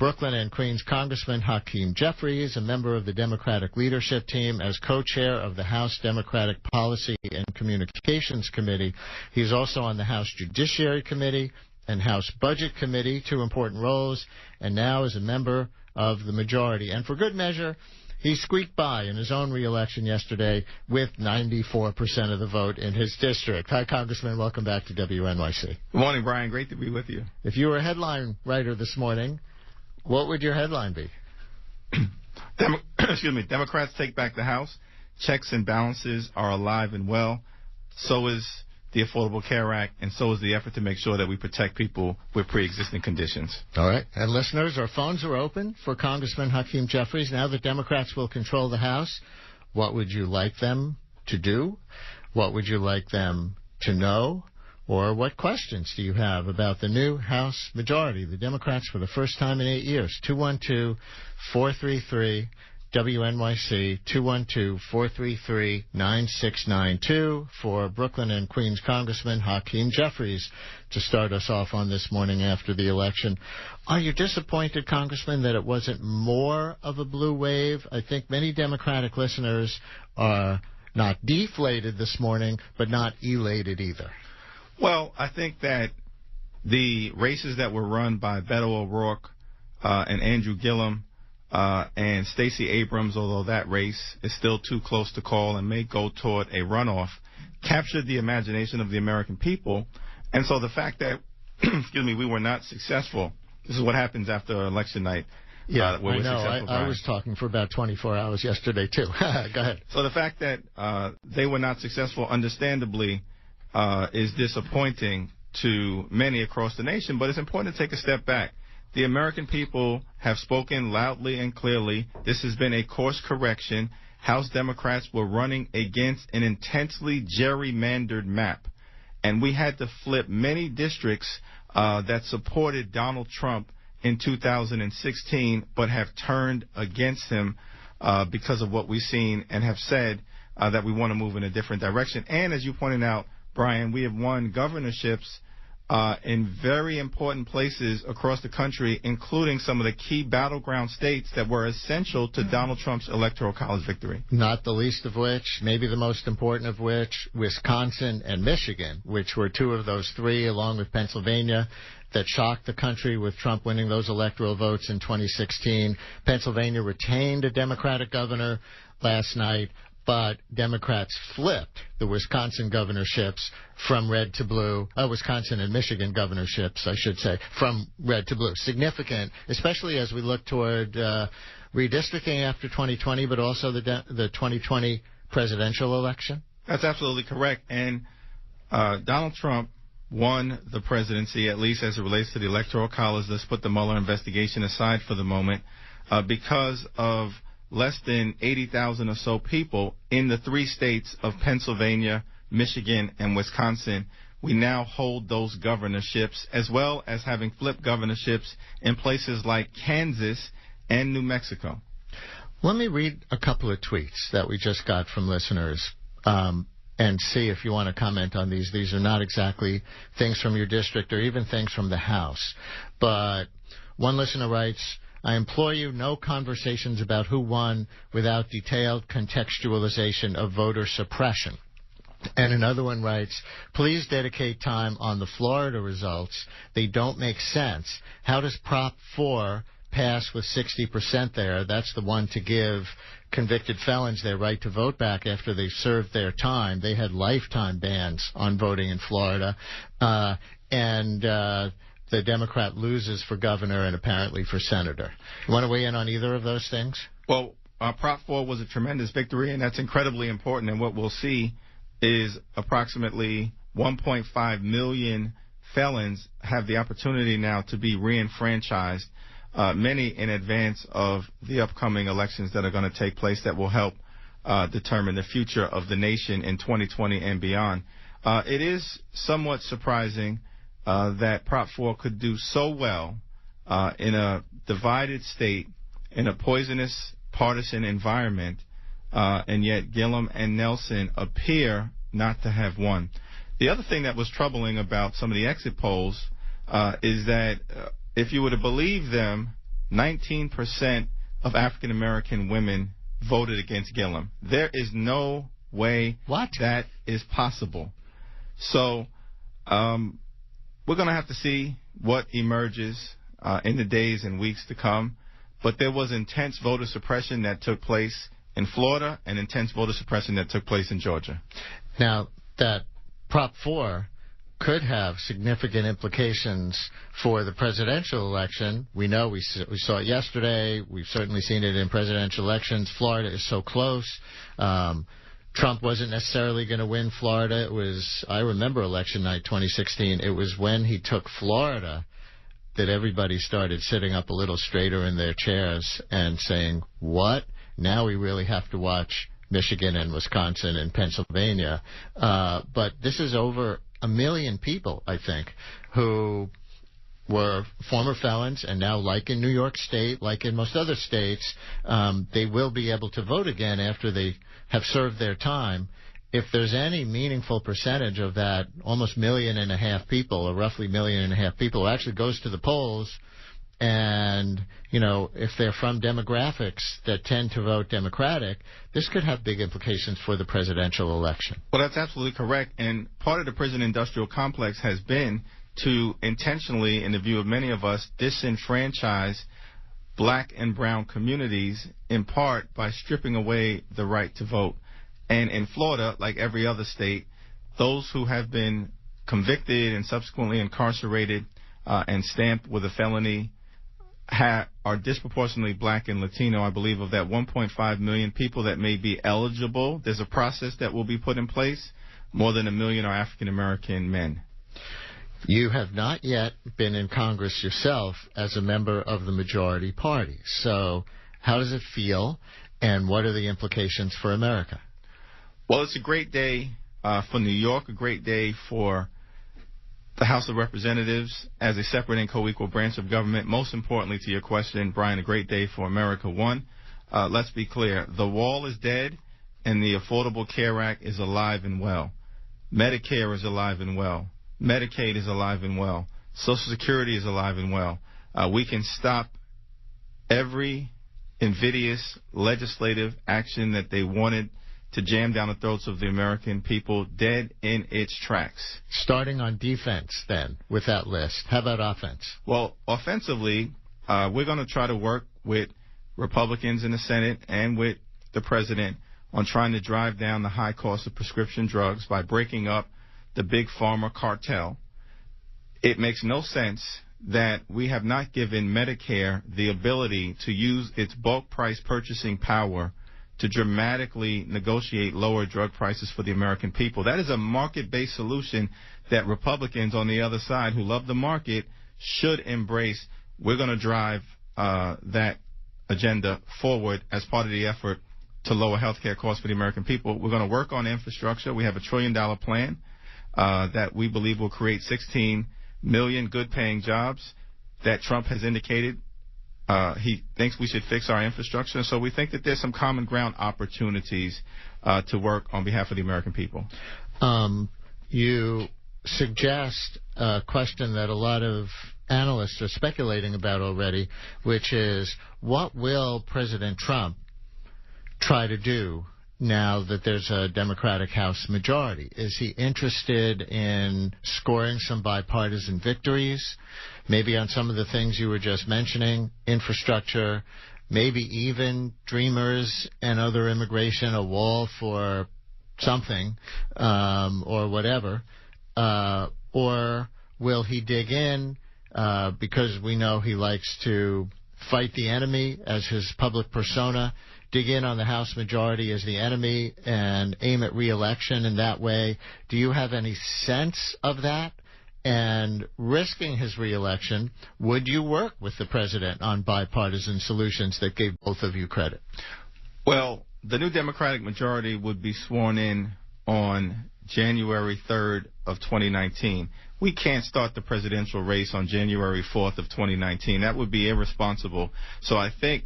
Brooklyn and Queens Congressman Hakeem Jeffries, a member of the Democratic Leadership Team, as co-chair of the House Democratic Policy and Communications Committee. He's also on the House Judiciary Committee and House Budget Committee, two important roles, and now is a member of the majority. And for good measure, he squeaked by in his own re-election yesterday with 94% of the vote in his district. Hi, Congressman. Welcome back to WNYC. Good morning, Brian. Great to be with you. If you were a headline writer this morning, what would your headline be? Democrats take back the House. Checks and balances are alive and well. So is the Affordable Care Act, and so is the effort to make sure that we protect people with pre-existing conditions. All right. And listeners, our phones are open for Congressman Hakeem Jeffries. Now that Democrats will control the House, what would you like them to do? What would you like them to know? Or what questions do you have about the new House majority? The Democrats, for the first time in 8 years, 212-433 WNYC, 212-433-9692 for Brooklyn and Queens Congressman Hakeem Jeffries to start us off on this morning after the election. Are you disappointed, Congressman, that it wasn't more of a blue wave? I think many Democratic listeners are not deflated this morning, but not elated either. Well, I think that the races that were run by Beto O'Rourke and Andrew Gillum and Stacey Abrams, although that race is still too close to call and may go toward a runoff, captured the imagination of the American people. And so the fact that, we were not successful, this is what happens after election night. Yeah, I know. I was talking for about 24 hours yesterday, too. Go ahead. So the fact that they were not successful, understandably, is disappointing to many across the nation, but it's important to take a step back. The American people have spoken loudly and clearly. This has been a course correction. House Democrats were running against an intensely gerrymandered map, and we had to flip many districts that supported Donald Trump in 2016 but have turned against him because of what we've seen and have said that we want to move in a different direction. And as you pointed out, Brian, we have won governorships in very important places across the country, including some of the key battleground states that were essential to Donald Trump's Electoral College victory. Not the least of which, maybe the most important of which, Wisconsin and Michigan, which were two of those three, along with Pennsylvania, that shocked the country with Trump winning those electoral votes in 2016. Pennsylvania retained a Democratic governor last night, but Democrats flipped the Wisconsin governorships from red to blue, Wisconsin and Michigan governorships, I should say, from red to blue. Significant, especially as we look toward redistricting after 2020, but also the 2020 presidential election. That's absolutely correct. And Donald Trump won the presidency, at least as it relates to the Electoral College. Let's put the Mueller investigation aside for the moment, because of less than 80,000 or so people in the three states of Pennsylvania, Michigan, and Wisconsin. We now hold those governorships, as well as having flipped governorships in places like Kansas and New Mexico. Let me read a couple of tweets that we just got from listeners and see if you want to comment on these. These are not exactly things from your district or even things from the House. But one listener writes, I implore you, no conversations about who won without detailed contextualization of voter suppression. And another one writes, please dedicate time on the Florida results. They don't make sense. How does Prop 4 pass with 60% there? That's the one to give convicted felons their right to vote back after they've served their time. They had lifetime bans on voting in Florida. The Democrat loses for governor and apparently for senator. You want to weigh in on either of those things? Well, Prop 4 was a tremendous victory, and that's incredibly important. And what we'll see is approximately 1.5 million felons have the opportunity now to be reenfranchised, many in advance of the upcoming elections that are going to take place that will help determine the future of the nation in 2020 and beyond. It is somewhat surprising that Prop 4 could do so well in a divided state, in a poisonous partisan environment, and yet Gillum and Nelson appear not to have won. The other thing that was troubling about some of the exit polls is that if you were to believe them, 19% of African American women voted against Gillum. There is no way that is possible. So we're going to have to see what emerges in the days and weeks to come. But there was intense voter suppression that took place in Florida and intense voter suppression that took place in Georgia. Now, that Prop 4 could have significant implications for the presidential election. We know we saw it yesterday. We've certainly seen it in presidential elections. Florida is so close. Trump wasn't necessarily going to win Florida. It was, I remember election night 2016. It was when he took Florida that everybody started sitting up a little straighter in their chairs and saying, what? Now we really have to watch Michigan and Wisconsin and Pennsylvania. But this is over 1 million people, I think, who were former felons, and now, like in New York State, like in most other states, they will be able to vote again after they have served their time. If there's any meaningful percentage of that almost 1.5 million people, or roughly 1.5 million people, who actually goes to the polls, and, you know, if they're from demographics that tend to vote Democratic, this could have big implications for the presidential election. Well, that's absolutely correct. And part of the prison-industrial complex has been to intentionally, in the view of many of us, disenfranchise black and brown communities, in part by stripping away the right to vote. And in Florida, like every other state, those who have been convicted and subsequently incarcerated and stamped with a felony are disproportionately black and Latino. I believe of that 1.5 million people that may be eligible, there's a process that will be put in place. More than 1 million are African American men. You have not yet been in Congress yourself as a member of the majority party. So how does it feel, and what are the implications for America? Well, it's a great day for New York, a great day for the House of Representatives as a separate and co-equal branch of government. Most importantly to your question, Brian, a great day for America. One, let's be clear. The wall is dead, and the Affordable Care Act is alive and well. Medicare is alive and well. Medicaid is alive and well. Social Security is alive and well. We can stop every invidious legislative action that they wanted to jam down the throats of the American people dead in its tracks. Starting on defense, then, with that list. How about offense? Well, offensively, we're going to try to work with Republicans in the Senate and with the president on trying to drive down the high cost of prescription drugs by breaking up the big pharma cartel. It makes no sense that we have not given Medicare the ability to use its bulk price purchasing power to dramatically negotiate lower drug prices for the American people. That is a market-based solution that Republicans on the other side, who love the market, should embrace. We're going to drive that agenda forward as part of the effort to lower health care costs for the American people. We're going to work on infrastructure. We have a $1 trillion plan that we believe will create 16 million good-paying jobs that Trump has indicated he thinks we should fix our infrastructure. So we think that there's some common ground opportunities to work on behalf of the American people. You suggest a question that a lot of analysts are speculating about already, which is, what will President Trump try to do now that there's a Democratic House majority? Is he interested in scoring some bipartisan victories, maybe on some of the things you were just mentioning, infrastructure, maybe even Dreamers and other immigration, a wall for something, or whatever? Or will he dig in, because we know he likes to fight the enemy as his public persona, dig in on the House majority as the enemy and aim at re-election in that way? Do you have any sense of that? And risking his re-election, would you work with the president on bipartisan solutions that gave both of you credit? Well, the new Democratic majority would be sworn in on January 3rd of 2019. We can't start the presidential race on January 4th of 2019. That would be irresponsible. So I think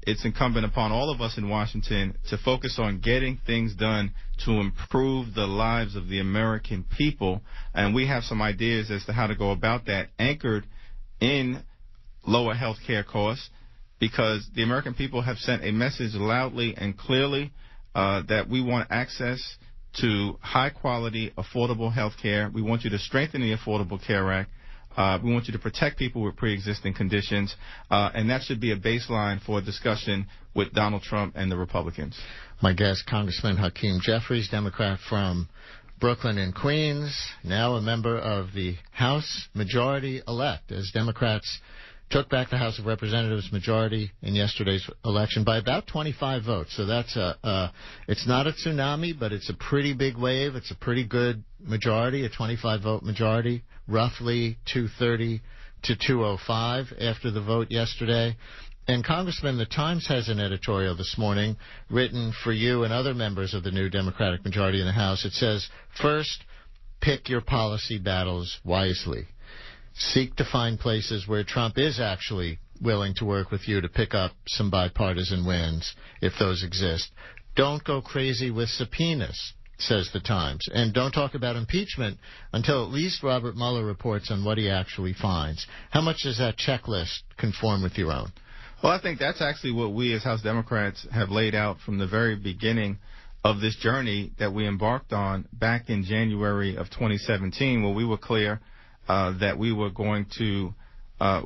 it's incumbent upon all of us in Washington to focus on getting things done to improve the lives of the American people. And we have some ideas as to how to go about that, anchored in lower health care costs, because the American people have sent a message loudly and clearly that we want access to high-quality, affordable health care. We want you to strengthen the Affordable Care Act. We want you to protect people with pre-existing conditions, and that should be a baseline for a discussion with Donald Trump and the Republicans. My guest, Congressman Hakeem Jeffries, Democrat from Brooklyn and Queens, now a member of the House Majority-elect, as Democrats took back the House of Representatives majority in yesterday's election by about 25 votes. So that's it's not a tsunami, but it's a pretty big wave. It's a pretty good majority, a 25-vote majority, roughly 230 to 205 after the vote yesterday. And, Congressman, the Times has an editorial this morning written for you and other members of the new Democratic majority in the House. It says, first, pick your policy battles wisely. Seek to find places where Trump is actually willing to work with you to pick up some bipartisan wins, if those exist. Don't go crazy with subpoenas, says the Times. And don't talk about impeachment until at least Robert Mueller reports on what he actually finds. How much does that checklist conform with your own? Well, I think that's actually what we as House Democrats have laid out from the very beginning of this journey that we embarked on back in January of 2017, where we were clear that we were going to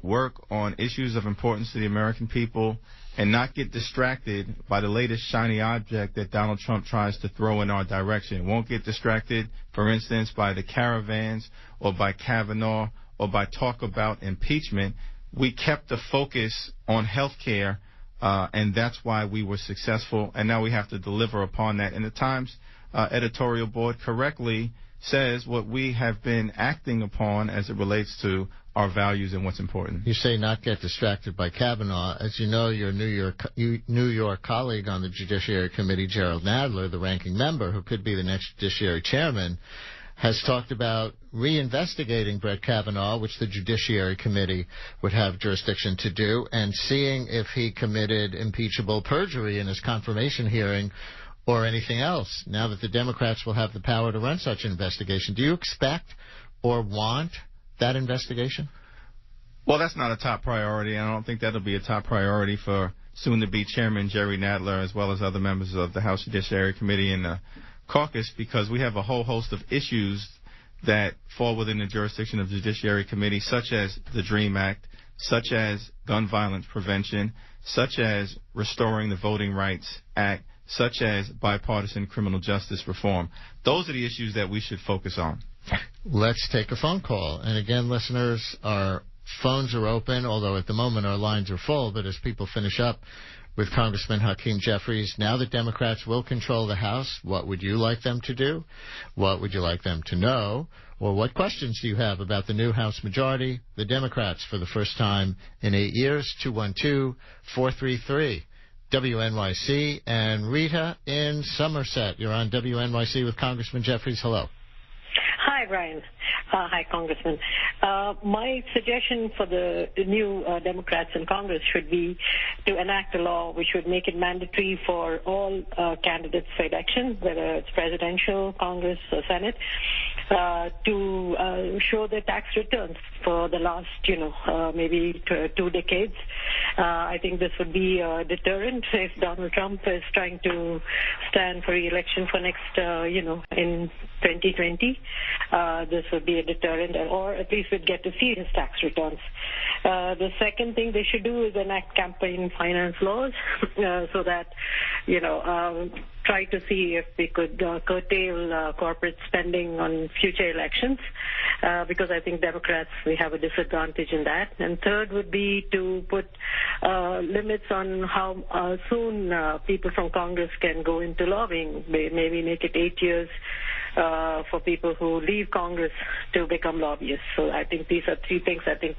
work on issues of importance to the American people and not get distracted by the latest shiny object that Donald Trump tries to throw in our direction. Won't get distracted, for instance, by the caravans or by Kavanaugh or by talk about impeachment. We kept the focus on health care, and that's why we were successful, and now we have to deliver upon that. And the Times editorial board correctly says what we have been acting upon as it relates to our values and what's important. You say not get distracted by Kavanaugh. As you know, your New York colleague on the Judiciary Committee, Gerald Nadler, the ranking member, who could be the next Judiciary Chairman, has talked about reinvestigating Brett Kavanaugh, which the Judiciary Committee would have jurisdiction to do, and seeing if he committed impeachable perjury in his confirmation hearing or anything else, now that the Democrats will have the power to run such an investigation. Do you expect or want that investigation? Well, that's not a top priority. I don't think that'll be a top priority for soon-to-be Chairman Jerry Nadler, as well as other members of the House Judiciary Committee and the caucus, because we have a whole host of issues that fall within the jurisdiction of the Judiciary Committee, such as the DREAM Act, such as gun violence prevention, such as restoring the Voting Rights Act, such as bipartisan criminal justice reform. Those are the issues that we should focus on. Let's take a phone call. And again, listeners, our phones are open, although at the moment our lines are full. But as people finish up with Congressman Hakeem Jeffries, now that Democrats will control the House, what would you like them to do? What would you like them to know? Or what questions do you have about the new House majority, the Democrats, for the first time in 8 years? 212-433. WNYC. And Rita in Somerset, you're on WNYC with Congressman Jeffries. Hello. Hi, Brian. Hi, Congressman. My suggestion for the new Democrats in Congress should be to enact a law which would make it mandatory for all candidates for election, whether it's presidential, Congress, or Senate, to show their tax returns for the last, maybe 2 decades. I think this would be a deterrent if Donald Trump is trying to stand for re-election for next, in 2020. This would be a deterrent, or at least we'd get to see his tax returns. The second thing they should do is enact campaign finance laws so that, try to see if we could curtail corporate spending on future elections, because I think Democrats, we have a disadvantage in that. And third would be to put limits on how soon people from Congress can go into lobbying, maybe make it 8 years for people who leave Congress to become lobbyists. So I think these are 3 things I think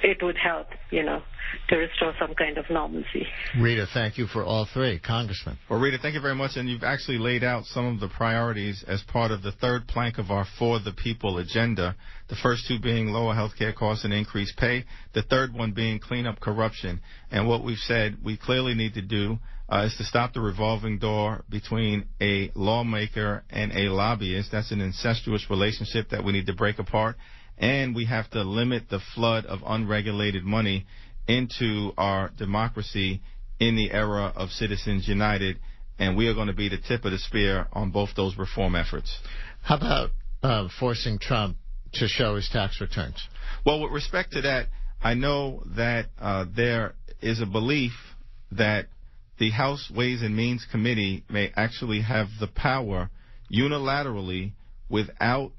it would help, to restore some kind of normalcy. Rita, thank you for all 3. Congressman. Well, Rita, thank you very much. And you've actually laid out some of the priorities as part of the third plank of our For the People agenda. The first 2 being lower health care costs and increased pay. The third one being clean up corruption. And what we've said we clearly need to do is to stop the revolving door between a lawmaker and a lobbyist. That's an incestuous relationship that we need to break apart. and we have to limit the flood of unregulated money into our democracy in the era of Citizens United, and we are going to be the tip of the spear on both those reform efforts. How about forcing Trump to show his tax returns? Well, with respect to that, I know that there is a belief that the House Ways and Means Committee may actually have the power unilaterally without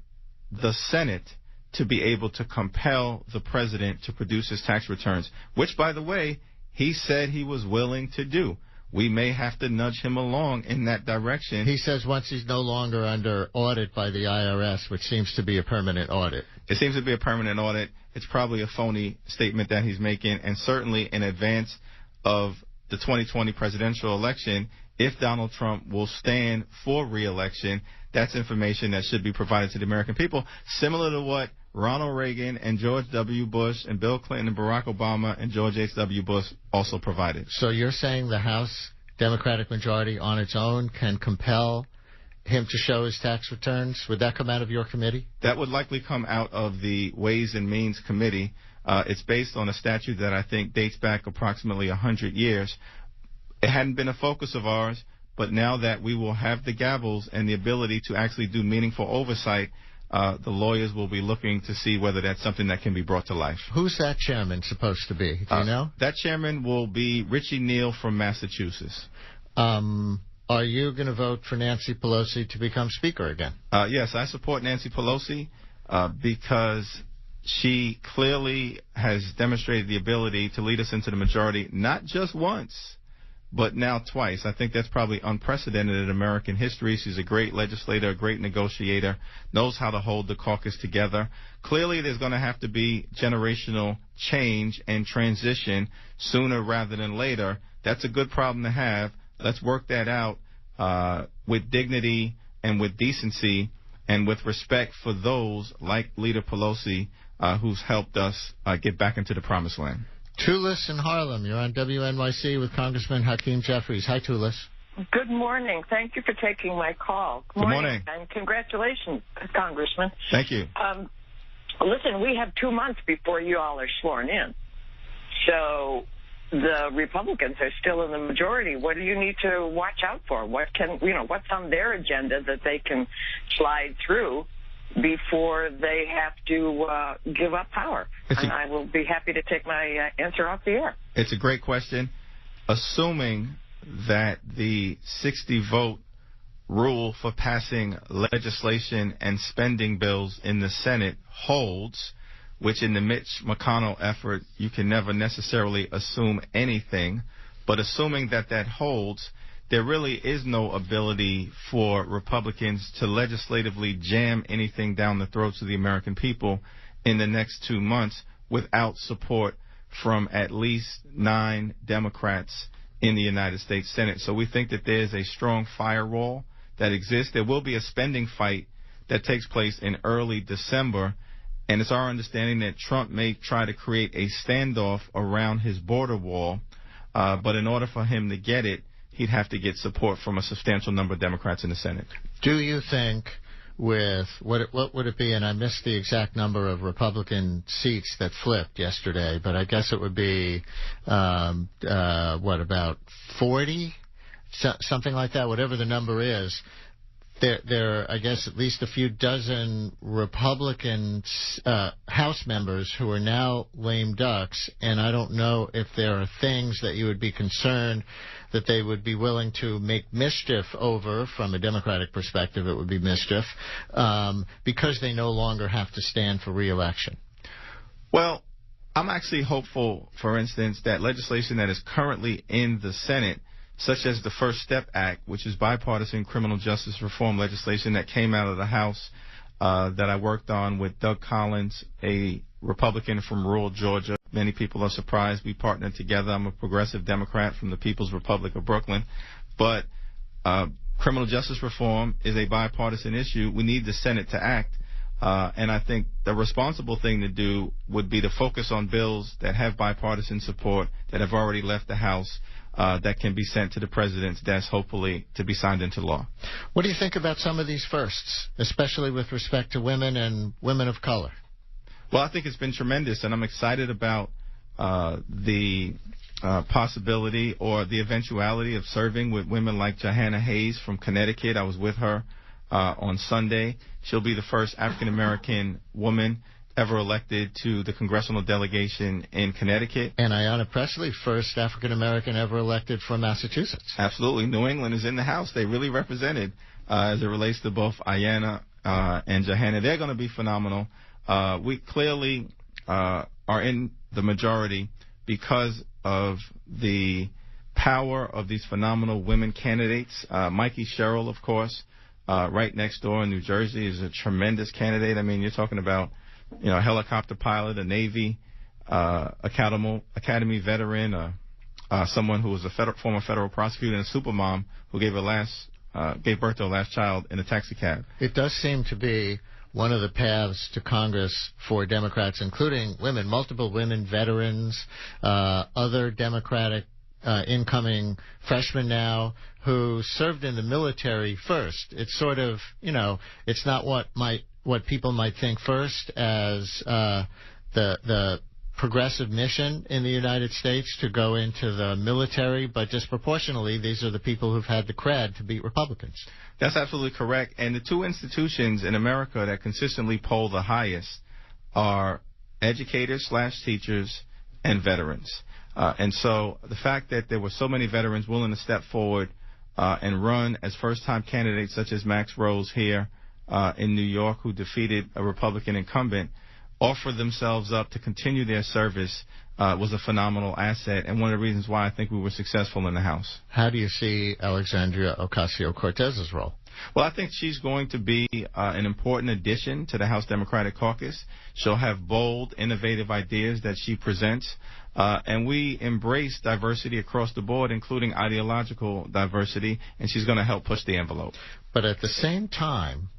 the Senate to be able to compel the president to produce his tax returns, which, by the way, he said he was willing to do. We may have to nudge him along in that direction. He says once he's no longer under audit by the IRS, which seems to be a permanent audit. It seems to be a permanent audit. It's probably a phony statement that he's making, and certainly in advance of the 2020 presidential election, if Donald Trump will stand for re-election, that's information that should be provided to the American people, similar to what Ronald Reagan and George W. Bush and Bill Clinton and Barack Obama and George H.W. Bush also provided. So you're saying the House Democratic majority on its own can compel him to show his tax returns? Would that come out of your committee? That would likely come out of the Ways and Means Committee. It's based on a statute that I think dates back approximately 100 years. It hadn't been a focus of ours, but now that we will have the gavels and the ability to actually do meaningful oversight, the lawyers will be looking to see whether that's something that can be brought to life. Who's that chairman supposed to be? Do you know? That chairman will be Richie Neal from Massachusetts. Are you going to vote for Nancy Pelosi to become Speaker again? Yes, I support Nancy Pelosi because she clearly has demonstrated the ability to lead us into the majority, not just once, but now twice. I think that's probably unprecedented in American history. She's a great legislator, a great negotiator, knows how to hold the caucus together. Clearly, there's going to have to be generational change and transition sooner rather than later. That's a good problem to have. Let's work that out with dignity and with decency and with respect for those like Leader Pelosi who's helped us get back into the promised land. Tulis in Harlem, you're on WNYC with Congressman Hakeem Jeffries. Hi, Tulis. Good morning. Thank you for taking my call. Good morning. And congratulations, Congressman. Thank you. Listen, we have 2 months before you all are sworn in. So the Republicans are still in the majority. What do you need to watch out for? What's on their agenda that they can slide through before they have to give up power? And I will be happy to take my answer off the air. It's a great question. Assuming that the 60-vote rule for passing legislation and spending bills in the Senate holds, which in the Mitch McConnell effort, you can never necessarily assume anything, but assuming that that holds, there really is no ability for Republicans to legislatively jam anything down the throats of the American people in the next 2 months without support from at least 9 Democrats in the United States Senate. So we think that there's a strong firewall that exists. There will be a spending fight that takes place in early December, and it's our understanding that Trump may try to create a standoff around his border wall, but in order for him to get it, he'd have to get support from a substantial number of Democrats in the Senate. Do you think with what would it be, and I missed the exact number of Republican seats that flipped yesterday, but I guess it would be, about 40? Something like that, whatever the number is. There are, I guess, at least a few dozen Republican House members who are now lame ducks, and I don't know if there are things that you would be concerned that they would be willing to make mischief over. From a Democratic perspective, it would be mischief, because they no longer have to stand for re-election. Well, I'm actually hopeful, for instance, that legislation that is currently in the Senate, such as the First Step Act, which is bipartisan criminal justice reform legislation that came out of the House that I worked on with Doug Collins, a Republican from rural Georgia. Many people are surprised we partnered together. I'm a progressive Democrat from the People's Republic of Brooklyn. But criminal justice reform is a bipartisan issue. We need the Senate to act. And I think the responsible thing to do would be to focus on bills that have bipartisan support, that have already left the House, that can be sent to the president's desk, hopefully, to be signed into law. What do you think about some of these firsts, especially with respect to women and women of color? Well, I think it's been tremendous, and I'm excited about the possibility or the eventuality of serving with women like Johanna Hayes from Connecticut. I was with her on Sunday. She'll be the first African-American woman ever elected to the congressional delegation in Connecticut. And Ayanna Pressley, first African-American ever elected from Massachusetts. Absolutely. New England is in the House. They really represented as it relates to both Ayanna and Johanna. They're going to be phenomenal. We clearly are in the majority because of the power of these phenomenal women candidates. Mikey Sherrill, of course, right next door in New Jersey, is a tremendous candidate. I mean, you're talking about, a helicopter pilot, a Navy Academy veteran, someone who was a former federal prosecutor, and a supermom who gave birth to her last child in a taxi cab. It does seem to be one of the paths to Congress for Democrats, including women, multiple women veterans, other Democratic incoming freshmen now who served in the military first. It's sort of, it's not what people might think first as the progressive mission in the United States to go into the military, but disproportionately, these are the people who've had the cred to beat Republicans. That's absolutely correct. And the two institutions in America that consistently poll the highest are educators/teachers and veterans. And so the fact that there were so many veterans willing to step forward and run as first-time candidates, such as Max Rose here in New York, who defeated a Republican incumbent, offered themselves up to continue their service, was a phenomenal asset, and one of the reasons why I think we were successful in the House. How do you see Alexandria Ocasio-Cortez's role? Well, I think she's going to be an important addition to the House Democratic Caucus. She'll have bold, innovative ideas that she presents, and we embrace diversity across the board, including ideological diversity, and she's going to help push the envelope. But at the same time,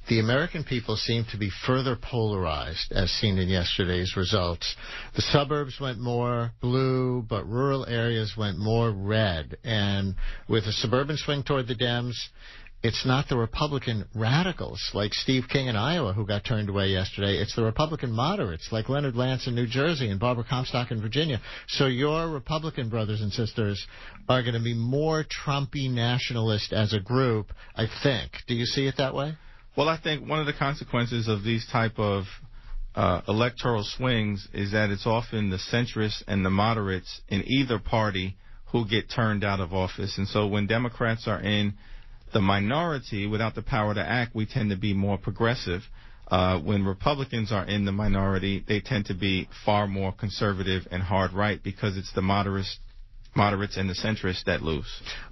the American people seem to be further polarized, as seen in yesterday's results. The suburbs went more blue, but rural areas went more red. And with a suburban swing toward the Dems, it's not the Republican radicals like Steve King in Iowa who got turned away yesterday. It's the Republican moderates like Leonard Lance in New Jersey and Barbara Comstock in Virginia. So your Republican brothers and sisters are going to be more Trumpy nationalist as a group, I think. Do you see it that way? Well, I think one of the consequences of these type of electoral swings is that it's often the centrists and the moderates in either party who get turned out of office. And so when Democrats are in the minority without the power to act, we tend to be more progressive. When Republicans are in the minority, they tend to be far more conservative and hard right because it's the moderates and the centrists that lose.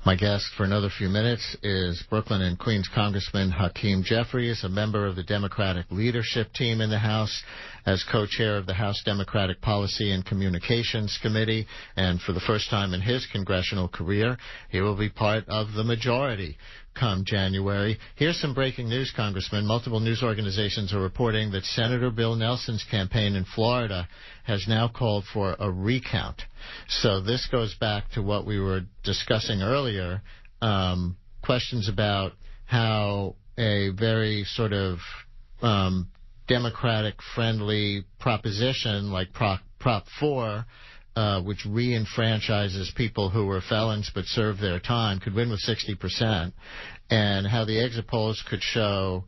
My guest for another few minutes is Brooklyn and Queens Congressman Hakeem Jeffries, a member of the Democratic leadership team in the House, as co-chair of the House Democratic Policy and Communications Committee, and for the first time in his congressional career, he will be part of the majority come January. Here's some breaking news, Congressman. Multiple news organizations are reporting that Senator Bill Nelson's campaign in Florida has now called for a recount. So this goes back to what we were discussing earlier, questions about how a very sort of Democratic-friendly proposition like Prop 4, which re-enfranchises people who were felons but served their time, could win with 60%, and how the exit polls could show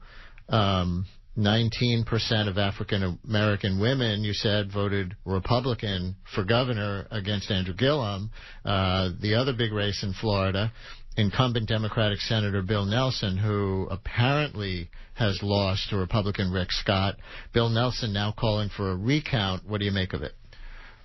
19% of African-American women, you said, voted Republican for governor against Andrew Gillum. The other big race in Florida, incumbent Democratic Senator Bill Nelson, who apparently has lost to Republican Rick Scott. Bill Nelson now calling for a recount. What do you make of it?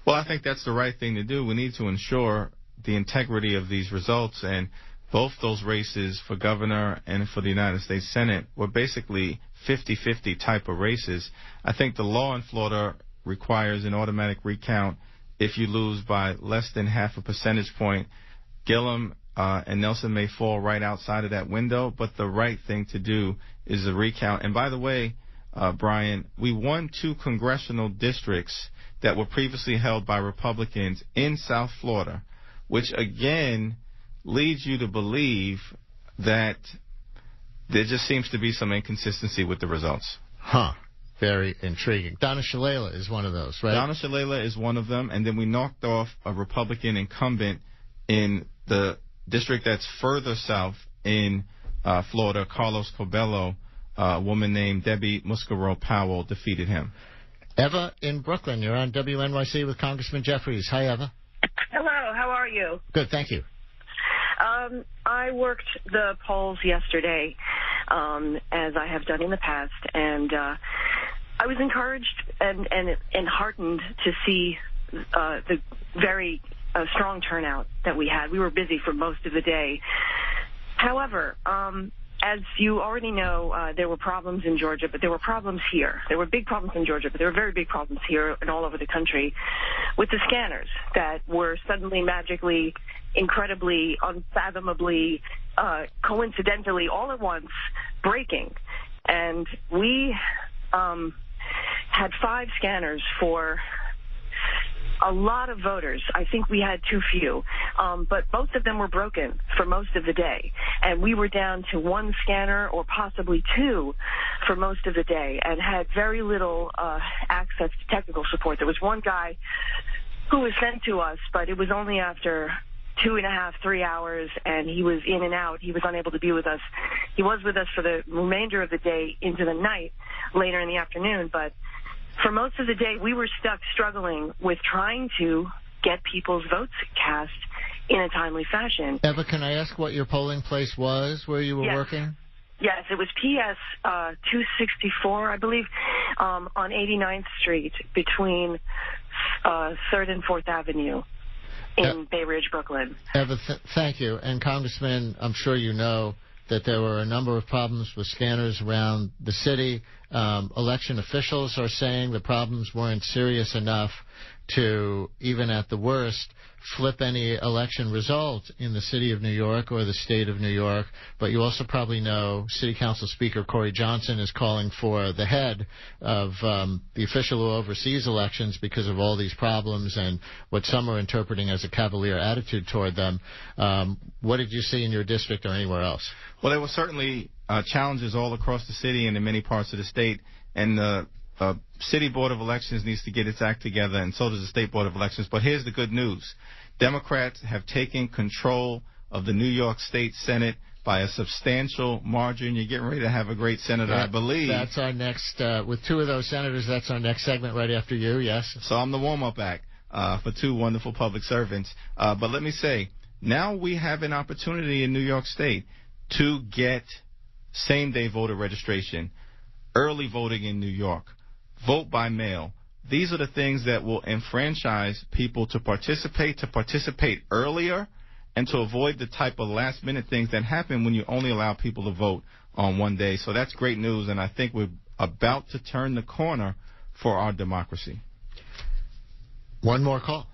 Well, I think that's the right thing to do. We need to ensure the integrity of these results, and both those races for governor and for the United States Senate were basically 50-50 type of races. I think the law in Florida requires an automatic recount if you lose by less than half a percentage point. Gillum and Nelson may fall right outside of that window, but the right thing to do is a recount. And by the way, Brian, we won 2 congressional districts that were previously held by Republicans in South Florida, which again leads you to believe that there just seems to be some inconsistency with the results. Huh. very intriguing. Donna Shalala is one of those, right? Donna Shalala is one of them, and then we knocked off a Republican incumbent in the district that's further south in Florida, Carlos Cobello. A woman named Debbie Muscaro Powell defeated him. Eva in Brooklyn, you're on WNYC with Congressman Jeffries. Hi, Eva. Hello, how are you? Good, thank you. I worked the polls yesterday, as I have done in the past, and I was encouraged and heartened to see the very strong turnout that we had. We were busy for most of the day. However, as you already know, there were problems in Georgia, but there were problems here. There were big problems in Georgia, but there were very big problems here and all over the country with the scanners that were suddenly, magically, incredibly, unfathomably, coincidentally, all at once, breaking. And we had 5 scanners for a lot of voters. I think we had too few, but both of them were broken for most of the day, and we were down to 1 scanner or possibly 2 for most of the day, and had very little access to technical support. There was one guy who was sent to us, but it was only after 2.5, 3 hours, and he was in and out. He was unable to be with us. He was with us for the remainder of the day into the night, later in the afternoon, but for most of the day, we were stuck struggling with trying to get people's votes cast in a timely fashion. Eva, can I ask what your polling place was where you were working? Yes, it was PS 264, I believe, on 89th Street between 3rd and 4th Avenue in Bay Ridge, Brooklyn. Eva, thank you. And Congressman, I'm sure you know that there were a number of problems with scanners around the city. Election officials are saying the problems weren't serious enough to, even at the worst, flip any election result in the city of New York or the state of New York. But you also probably know City Council Speaker Corey Johnson is calling for the head of the official who oversees elections because of all these problems and what some are interpreting as a cavalier attitude toward them. What did you see in your district or anywhere else? Well, there were certainly challenges all across the city and in many parts of the state, and the City Board of Elections needs to get its act together, and so does the State Board of Elections. But here's the good news. Democrats have taken control of the New York State Senate by a substantial margin. You're getting ready to have a great senator, I believe. That's our next, with 2 of those senators, that's our next segment right after you, yes. So I'm the warm-up act for 2 wonderful public servants. But let me say, now we have an opportunity in New York State to get same-day voter registration, early voting in New York, vote by mail. These are the things that will enfranchise people to participate earlier, and to avoid the type of last-minute things that happen when you only allow people to vote on one day. So that's great news, and I think we're about to turn the corner for our democracy. One more call.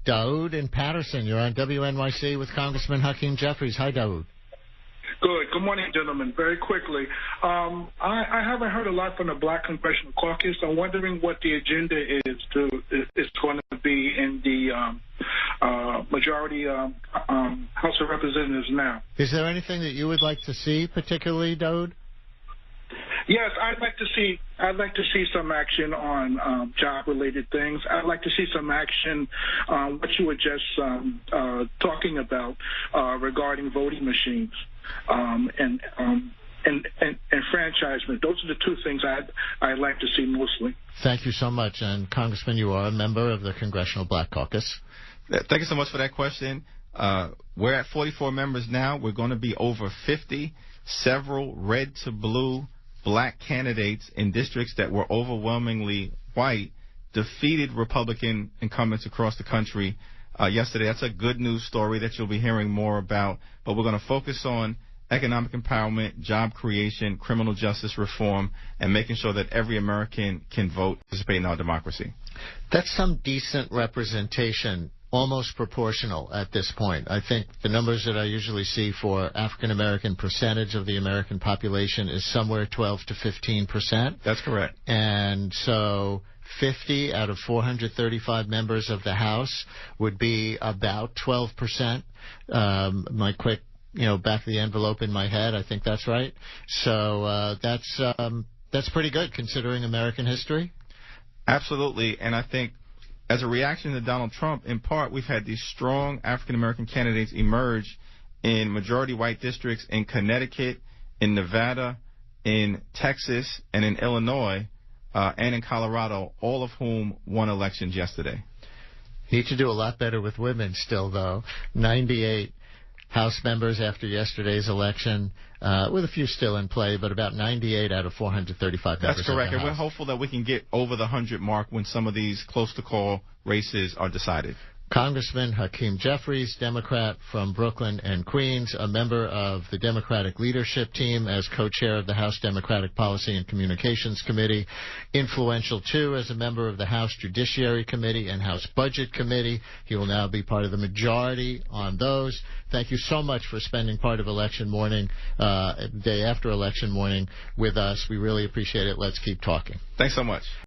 Daoud in Patterson, you're on WNYC with Congressman Hakeem Jeffries. Hi, Daoud. Good morning, gentlemen. Very quickly, I haven't heard a lot from the Black Congressional Caucus. I'm wondering what the agenda is going to be in the majority House of Representatives now. Is there anything that you would like to see, particularly, Daoud? Yes, I'd like to see some action on job-related things. I'd like to see some action on what you were just talking about regarding voting machines and enfranchisement. Those are the 2 things I'd like to see mostly. Thank you so much. And Congressman, you are a member of the Congressional Black Caucus. Thank you so much for that question. We're at 44 members now. We're going to be over 50. Several red to blue Black candidates in districts that were overwhelmingly white defeated Republican incumbents across the country yesterday. That's a good news story that you'll be hearing more about. But we're going to focus on economic empowerment, job creation, criminal justice reform, and making sure that every American can vote, participate in our democracy. That's some decent representation, almost proportional at this point. I think the numbers that I usually see for African-American percentage of the American population is somewhere 12 to 15%. That's correct. And so 50 out of 435 members of the House would be about 12%. My quick, back of the envelope in my head, I think that's right. So that's That's pretty good considering American history. Absolutely, and I think as a reaction to Donald Trump, in part, we've had these strong African-American candidates emerge in majority white districts in Connecticut, in Nevada, in Texas, and in Illinois, and in Colorado, all of whom won elections yesterday. Need to do a lot better with women still, though. 98 House members after yesterday's election, with a few still in play, but about 98 out of 435 members. That's correct, of the and House. we're hopeful that we can get over the 100 mark when some of these close-to-call races are decided. Congressman Hakeem Jeffries, Democrat from Brooklyn and Queens, a member of the Democratic Leadership Team as co-chair of the House Democratic Policy and Communications Committee. Influential, too, as a member of the House Judiciary Committee and House Budget Committee. He will now be part of the majority on those. Thank you so much for spending part of election morning, day after election morning, with us. We really appreciate it. Let's keep talking. Thanks so much.